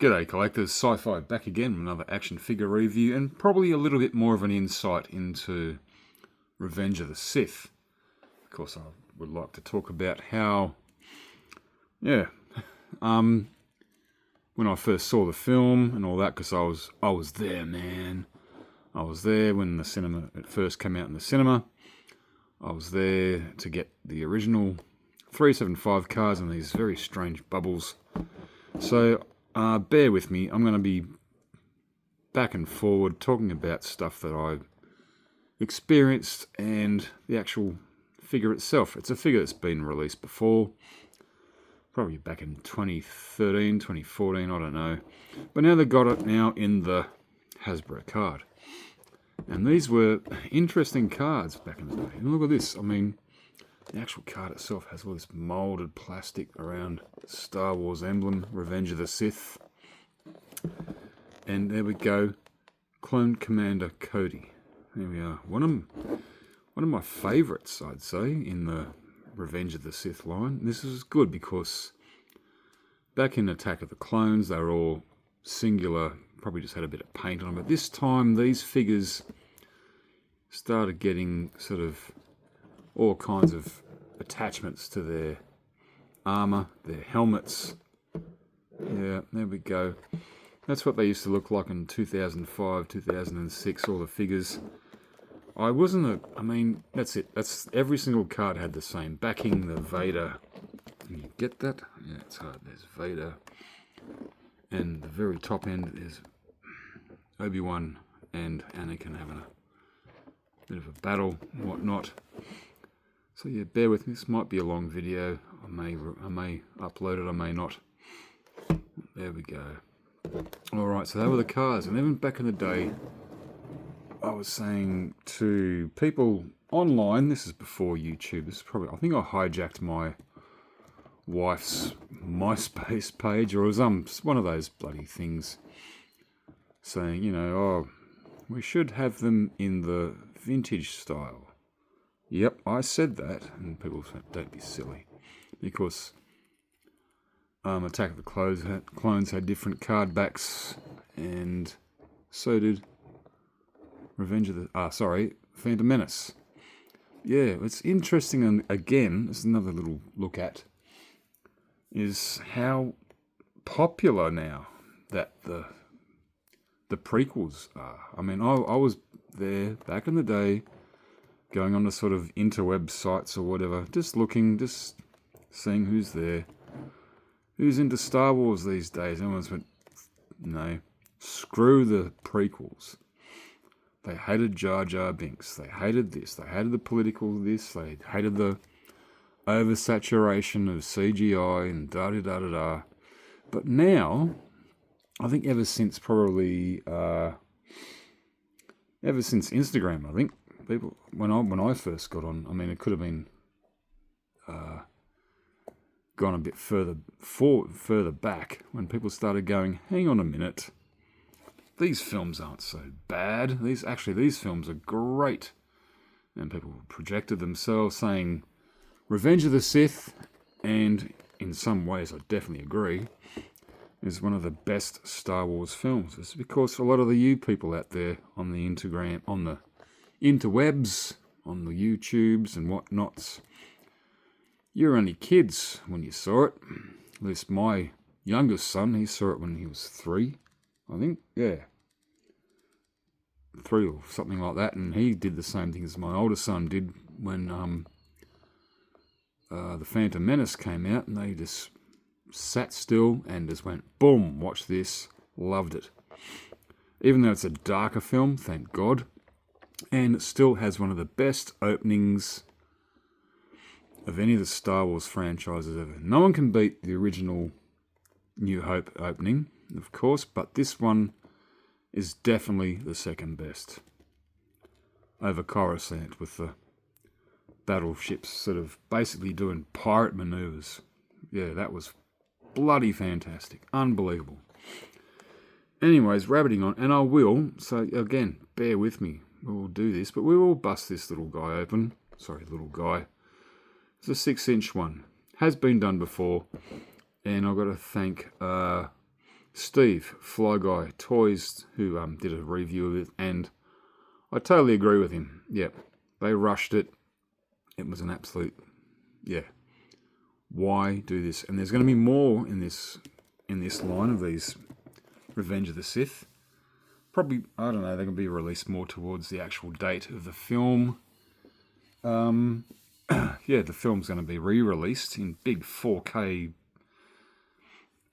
G'day collectors, Sci-Fi back again with another action figure review and probably a little bit more of an insight into Revenge of the Sith. Of course, I would like to talk about how, when I first saw the film and all that, because I was there, man. I was there when it first came out in the cinema. I was there to get the original 375 cards and these very strange bubbles. So bear with me. I'm going to be back and forward talking about stuff that I experienced and the actual figure itself. It's a figure that's been released before, probably back in 2013, 2014, I don't know. But now they've got it now in the Hasbro card. And these were interesting cards back in the day. And look at this. I mean, the actual card itself has all this molded plastic around Star Wars emblem, Revenge of the Sith. And there we go, Clone Commander Cody. There we are. One of my favourites, I'd say, in the Revenge of the Sith line. This is good because back in Attack of the Clones, they were all singular, probably just had a bit of paint on them. But this time, these figures started getting sort of all kinds of attachments to their armour, their helmets. Yeah, there we go. That's what they used to look like in 2005, 2006, all the figures. That's it. That's every single card had the same backing, the Vader. Can you get that? Yeah, it's hard. There's Vader. And the very top end is Obi-Wan and Anakin having a bit of a battle and whatnot. So yeah, bear with me. This might be a long video. I may upload it, I may not. There we go. Alright, so they were the cards. And even back in the day, I was saying to people online, this is before YouTube, this is probably, I think I hijacked my wife's MySpace page, or it was one of those bloody things saying, we should have them in the vintage style. Yep, I said that, and people said, don't be silly, because Attack of the Clones had different card backs, and so did Phantom Menace. Yeah, it's interesting, and again, there's another little look at, is how popular now that the prequels are. I mean, I was there back in the day, going on to sort of interweb sites or whatever, just looking, just seeing who's there. Who's into Star Wars these days? Everyone's went, no, screw the prequels. They hated Jar Jar Binks. They hated this. They hated the political this. They hated the oversaturation of CGI and da-da-da-da-da. But now, I think ever since Instagram, I think, people, when I first got on, I mean, it could have been gone a bit further back when people started going, hang on a minute, these films aren't so bad. These films are great. And people projected themselves saying Revenge of the Sith, and in some ways I definitely agree, is one of the best Star Wars films. It's because a lot of the you people out there on the interwebs, on the YouTubes and whatnots, you're only kids when you saw it. At least my youngest son, he saw it when he was 3, I think. Yeah. 3 or something like that. And he did the same thing as my older son did when the Phantom Menace came out, and they just sat still and just went, boom, watch this. Loved it. Even though it's a darker film, thank God. And it still has one of the best openings of any of the Star Wars franchises ever. No one can beat the original New Hope opening, of course, but this one is definitely the second best. Over Coruscant, with the battleships sort of basically doing pirate maneuvers. Yeah, that was bloody fantastic. Unbelievable. Anyways, rabbiting on, and I will, so again, bear with me. We'll do this, but we will bust this little guy open. Sorry, little guy. It's a 6-inch one. Has been done before. And I've got to thank Steve, Fly Guy Toys, who did a review of it, and I totally agree with him. Yep, they rushed it. It was an absolute, yeah. Why do this? And there's going to be more in this line of these Revenge of the Sith. Probably, I don't know, they're going to be released more towards the actual date of the film. Yeah, the film's going to be re-released in big 4K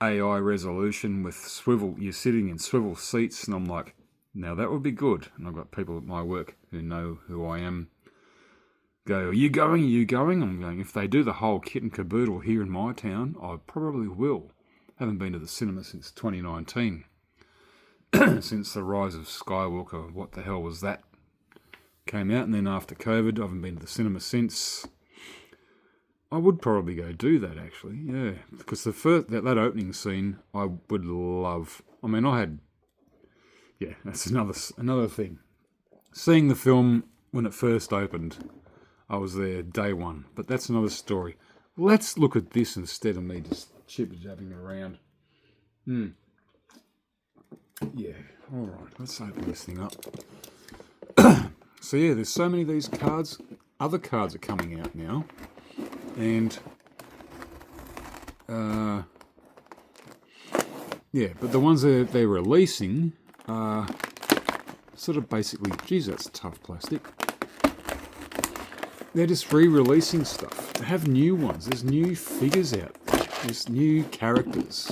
AI resolution with swivel. You're sitting in swivel seats, and I'm like, now that would be good. And I've got people at my work who know who I am. Go, are you going? Are you going? I'm going, if they do the whole kit and caboodle here in my town, I probably will. Haven't been to the cinema since 2019. Since the Rise of Skywalker, what the hell was that? Came out, and then after COVID, I haven't been to the cinema since. I would probably go do that, actually, yeah. Because the first that opening scene, I would love. I mean, yeah, that's another thing. Seeing the film when it first opened, I was there day one, but that's another story. Let's look at this instead of me just jibber-jabbing around. Yeah, all right, let's open this thing up. So yeah, there's so many of these cards. Other cards are coming out now, and yeah, but the ones that they're releasing are sort of basically, geez, that's tough plastic. They're just re-releasing stuff. They have new ones. There's new figures out there. There's new characters.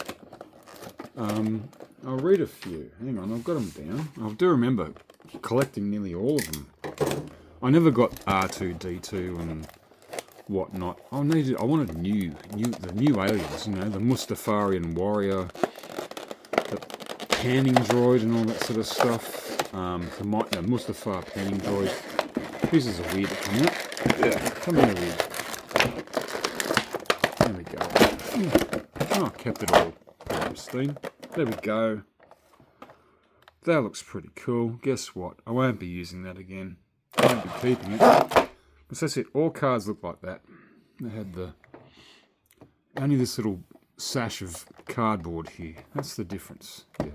I'll read a few. Hang on, I've got them down. I do remember collecting nearly all of them. I never got R2-D2 and whatnot. I wanted the new aliens. You know, the Mustafarian warrior, the panning droid, and all that sort of stuff. The Mustafar panning droid. Pieces are weird to come out. Yeah, come here, weird. There we go. Oh, I kept it all pristine. There we go. That looks pretty cool. Guess what? I won't be using that again. I won't be keeping it. Because that's it. All cards look like that. They had only this little sash of cardboard here. That's the difference. Yeah.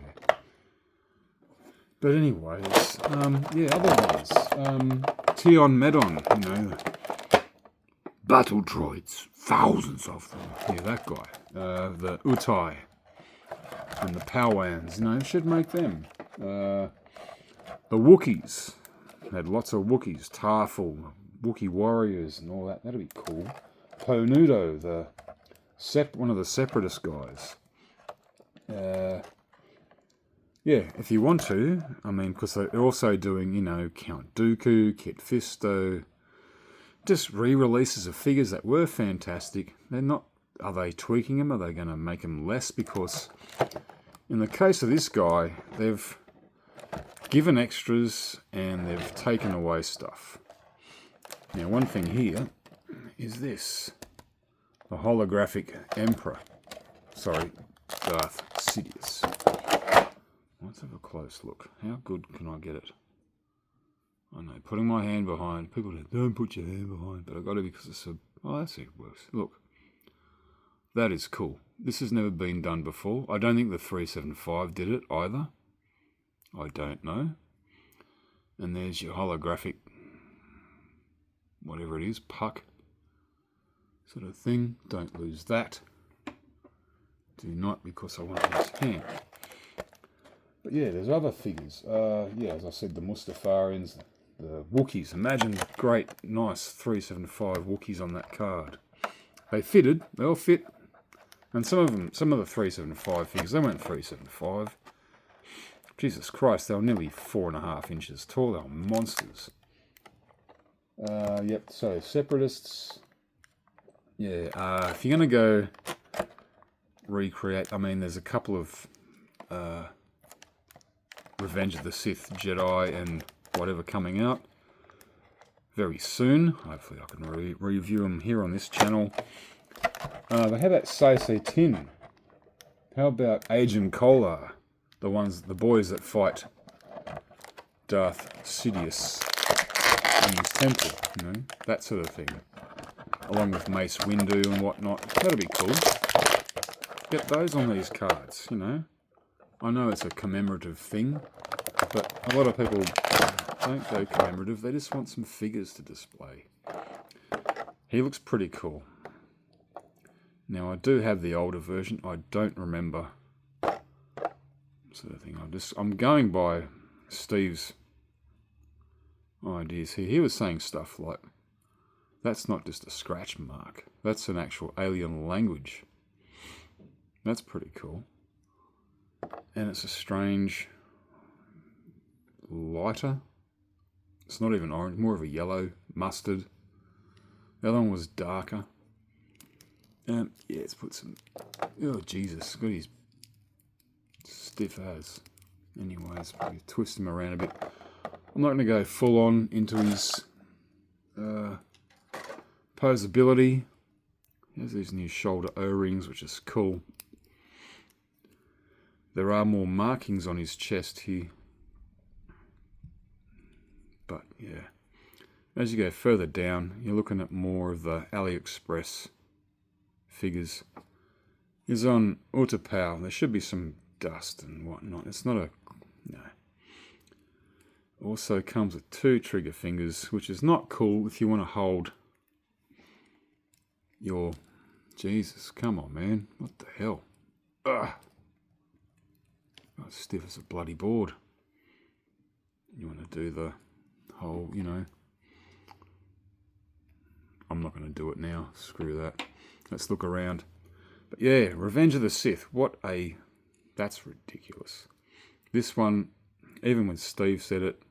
But anyways, yeah, other ones. Tion Medon, you know, battle droids, thousands of them. Yeah, that guy. The Utai and the Powans, you know, should make them. The Wookiees. Had lots of Wookiees. Tarful, Wookiee warriors and all that. That'd be cool. Ponudo, one of the separatist guys. Yeah, if you want to, I mean, because they're also doing, you know, Count Dooku, Kit Fisto, just re-releases of figures that were fantastic. They're not, are they tweaking them? Are they going to make them less? Because in the case of this guy, they've given extras and they've taken away stuff. Now, one thing here is this. The holographic Emperor. Sorry, Darth Sidious. Let's have a close look. How good can I get it? I know, putting my hand behind. People say, don't put your hand behind. But I've got to because it's a... Oh, that's it works. Look. That is cool. This has never been done before. I don't think the 375 did it either. I don't know. And there's your holographic... whatever it is, puck. Sort of thing. Don't lose that. Do not, because I want this hand. But yeah, there's other figures. Yeah, as I said, the Mustafarians, the Wookiees. Imagine great, nice 375 Wookiees on that card. They fitted. They all fit. And some of the 375 figures, they weren't 375. Jesus Christ, they were nearly 4.5 inches tall. They were monsters. Yep, so separatists. Yeah, if you're going to go recreate, I mean, there's a couple of Revenge of the Sith Jedi and whatever coming out very soon. Hopefully I can review them here on this channel. But how about Saesee Tin? How about Agent Kolar? The boys that fight Darth Sidious in his temple, you know, that sort of thing. Along with Mace Windu and whatnot. That'd be cool. Get those on these cards, you know. I know it's a commemorative thing, but a lot of people don't go commemorative. They just want some figures to display. He looks pretty cool. Now I do have the older version. I don't remember sort of thing. I'm going by Steve's ideas here. He was saying stuff like, that's not just a scratch mark. That's an actual alien language. That's pretty cool. And it's a strange lighter. It's not even orange, more of a yellow, mustard. The other one was darker. Yeah, let's put some... Oh, Jesus. Got his stiff as. Anyways, twist him around a bit. I'm not going to go full on into his posability. There's these new shoulder O-rings, which is cool. There are more markings on his chest here. But, yeah. As you go further down, you're looking at more of the AliExpress figures. He's on Utapau. There should be some dust and whatnot. It's not a... No. Also comes with 2 trigger fingers, which is not cool if you want to hold your... Jesus, come on, man. What the hell? Ugh. As stiff as a bloody board. You want to do the whole, you know... I'm not going to do it now. Screw that. Let's look around. But yeah, Revenge of the Sith. What a... That's ridiculous. This one, even when Steve said it,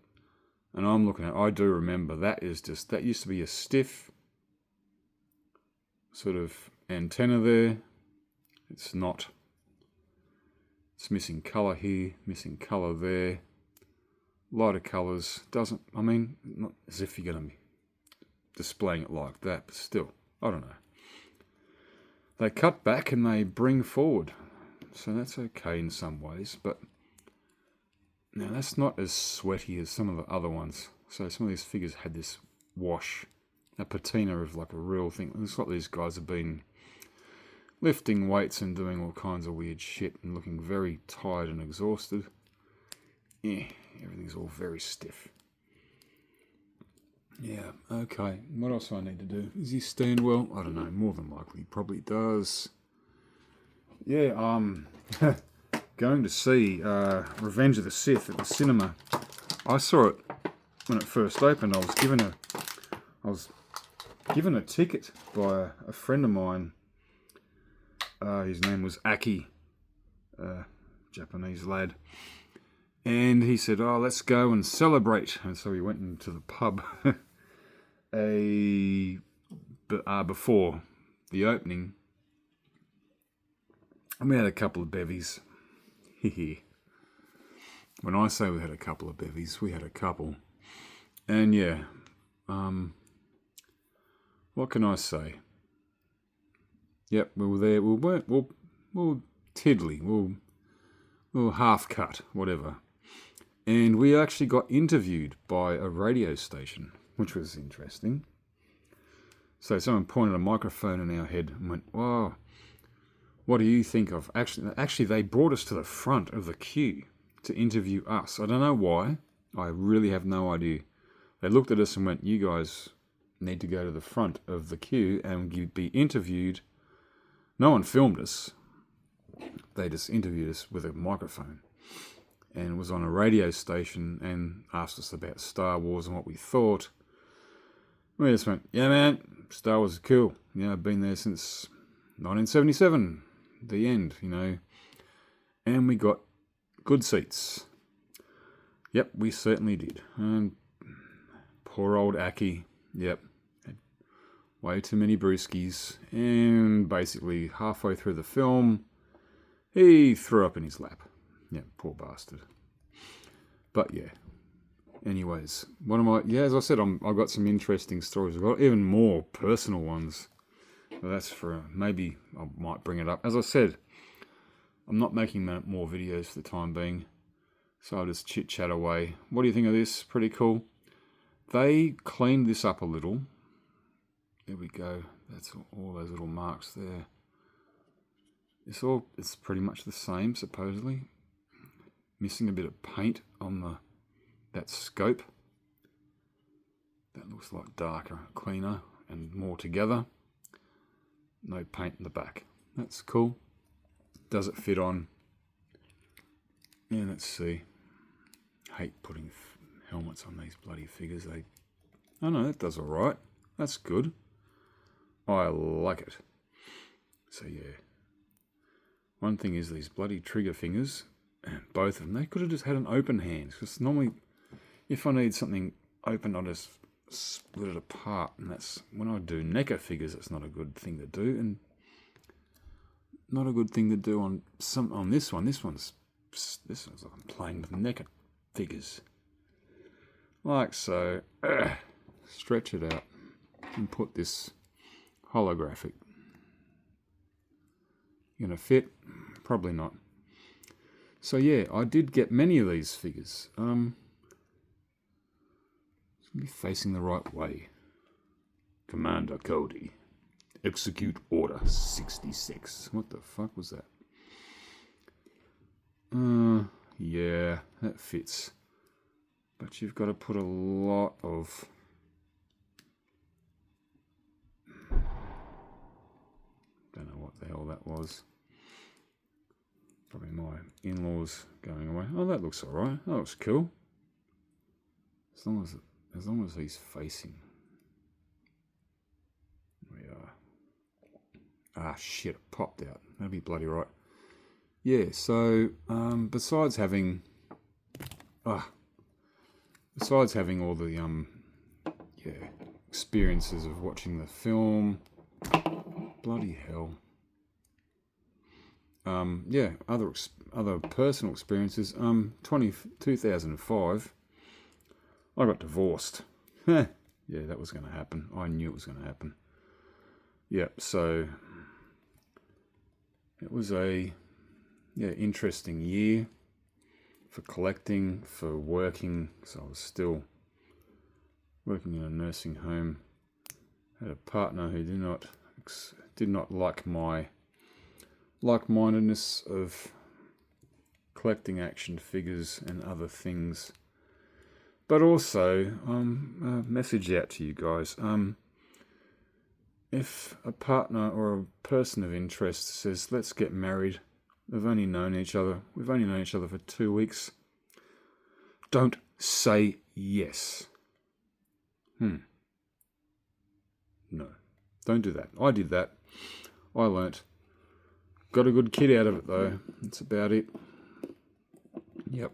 and I'm looking at it, I do remember, that is just... That used to be a stiff sort of antenna there. It's not... It's missing colour here, missing colour there. Lighter colours. Doesn't... I mean, not as if you're going to be displaying it like that, but still, I don't know. They cut back and they bring forward, so that's okay in some ways, but now that's not as sweaty as some of the other ones. So some of these figures had this wash, a patina of like a real thing. It's like these guys have been lifting weights and doing all kinds of weird shit and looking very tired and exhausted. Yeah, everything's all very stiff. Yeah, okay. What else do I need to do? Does he stand well? I don't know. More than likely, he probably does. Yeah, going to see Revenge of the Sith at the cinema. I saw it when it first opened. I was given a ticket by a friend of mine. His name was Aki, Japanese lad. And he said, oh, let's go and celebrate. And so we went into the pub before the opening. And we had a couple of bevies. When I say we had a couple of bevies, we had a couple. And yeah, what can I say? Yep, we were there. We were tiddly. We were half cut, whatever. And we actually got interviewed by a radio station, which was interesting. So someone pointed a microphone in our head and went, "Wow, what do you think of?" Actually, they brought us to the front of the queue to interview us. I don't know why. I really have no idea. They looked at us and went, "You guys need to go to the front of the queue and be interviewed." No one filmed us. They just interviewed us with a microphone. And was on a radio station and asked us about Star Wars and what we thought. We just went, yeah, man, Star Wars is cool. You know, I've been there since 1977, the end, you know. And we got good seats. Yep, we certainly did. And poor old Aki, yep, had way too many brewskis. And basically, halfway through the film, he threw up in his lap. Yeah, poor bastard. But yeah. Anyways, what am I... Yeah, as I said, I've got some interesting stories. I've got even more personal ones. But that's for... Maybe I might bring it up. As I said, I'm not making more videos for the time being. So I'll just chit-chat away. What do you think of this? Pretty cool. They cleaned this up a little. There we go. That's all those little marks there. It's pretty much the same, supposedly. missing a bit of paint on that scope. That looks like darker, cleaner, and more together. No paint in the back. That's cool. Does it fit on? Yeah, let's see. Hate putting helmets on these bloody figures. Oh no, that does alright. That's good. I like it. So yeah. One thing is these bloody trigger fingers, both of them, they could have just had an open hand. Because normally, if I need something open, I just split it apart. And that's, when I do NECA figures, it's not a good thing to do. And not a good thing to do on this one. This one's like I'm playing with NECA figures. Like so. Stretch it out and put this holographic. Gonna fit? Probably not. So yeah, I did get many of these figures. Be facing the right way. Commander Cody. Execute Order 66. What the fuck was that? Yeah, that fits. But you've got to put a lot of... Don't know what the hell that was. Probably my in-laws going away. Oh, that looks alright. That looks cool. As long as he's facing. We are. Ah, shit, it popped out. That'd be bloody right. Yeah, so, besides having all the, experiences of watching the film, bloody hell. Other personal experiences. 2005, I got divorced. Yeah, that was going to happen. I knew it was going to happen. Yep, so it was a interesting year for collecting, for working. So I was still working in a nursing home. Had a partner who did not like my like-mindedness of collecting action figures and other things. But also, a message out to you guys. If a partner or a person of interest says, let's get married, we've only known each other for 2 weeks, don't say yes. No, don't do that. I did that. I learnt. Got a good kid out of it though. That's about it. Yep.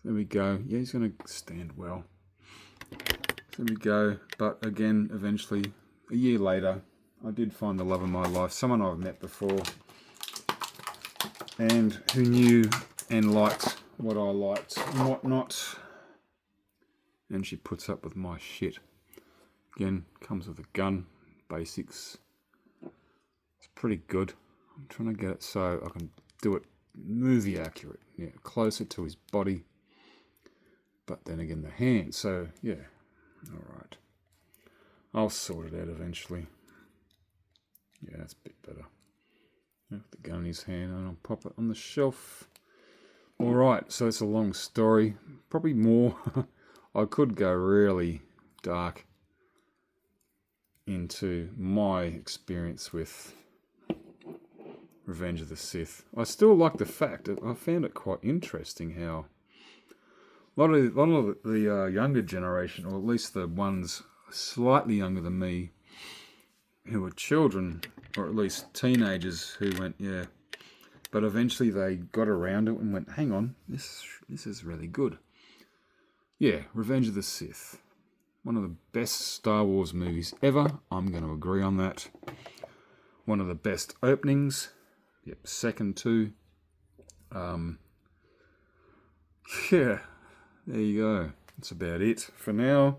There we go. Yeah, he's going to stand well. There we go. But again, eventually, a year later, I did find the love of my life. Someone I've met before. And who knew and liked what I liked and what not. And she puts up with my shit. Again, comes with a gun. Basics. It's pretty good. I'm trying to get it so I can do it movie accurate. Yeah, closer to his body. But then again, the hand. So, yeah. Alright. I'll sort it out eventually. Yeah, that's a bit better. Put the gun in his hand and I'll pop it on the shelf. Alright, so it's a long story. Probably more. I could go really dark into my experience with Revenge of the Sith. I still like the fact that I found it quite interesting how a lot of the younger generation, or at least the ones slightly younger than me, who were children, or at least teenagers, who went, yeah. But eventually they got around it and went, hang on, this is really good. Yeah, Revenge of the Sith. One of the best Star Wars movies ever. I'm going to agree on that. One of the best openings. Yep, second to. Yeah, there you go. That's about it for now.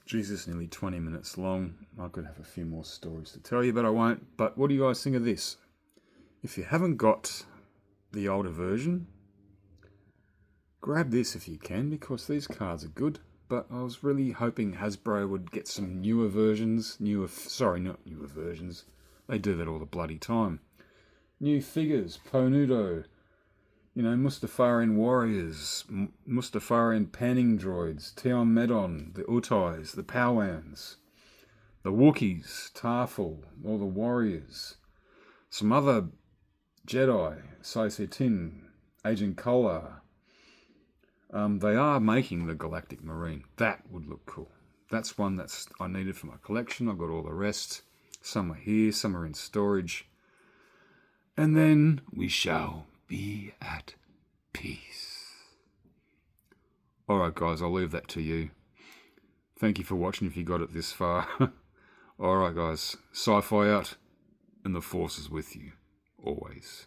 Jesus, nearly 20 minutes long. I could have a few more stories to tell you, but I won't. But what do you guys think of this? If you haven't got the older version, grab this if you can, because these cards are good. But I was really hoping Hasbro would get some newer versions. Sorry, not newer versions. They do that all the bloody time. New figures, Ponudo, You know, Mustafarian warriors, Mustafarian panning droids, Tion Medon, the Utais, the Powans, the Wookiees, Tarful, all the warriors, some other Jedi, Sai-Tin, Agent Kolar. They are making the Galactic Marine. That would look cool. That's one that's I needed for my collection. I've got all the rest. Some are here, some are in storage. And then we shall be at peace. Alright guys, I'll leave that to you. Thank you for watching if you got it this far. Alright guys, sci-fi out, and the Force is with you, always.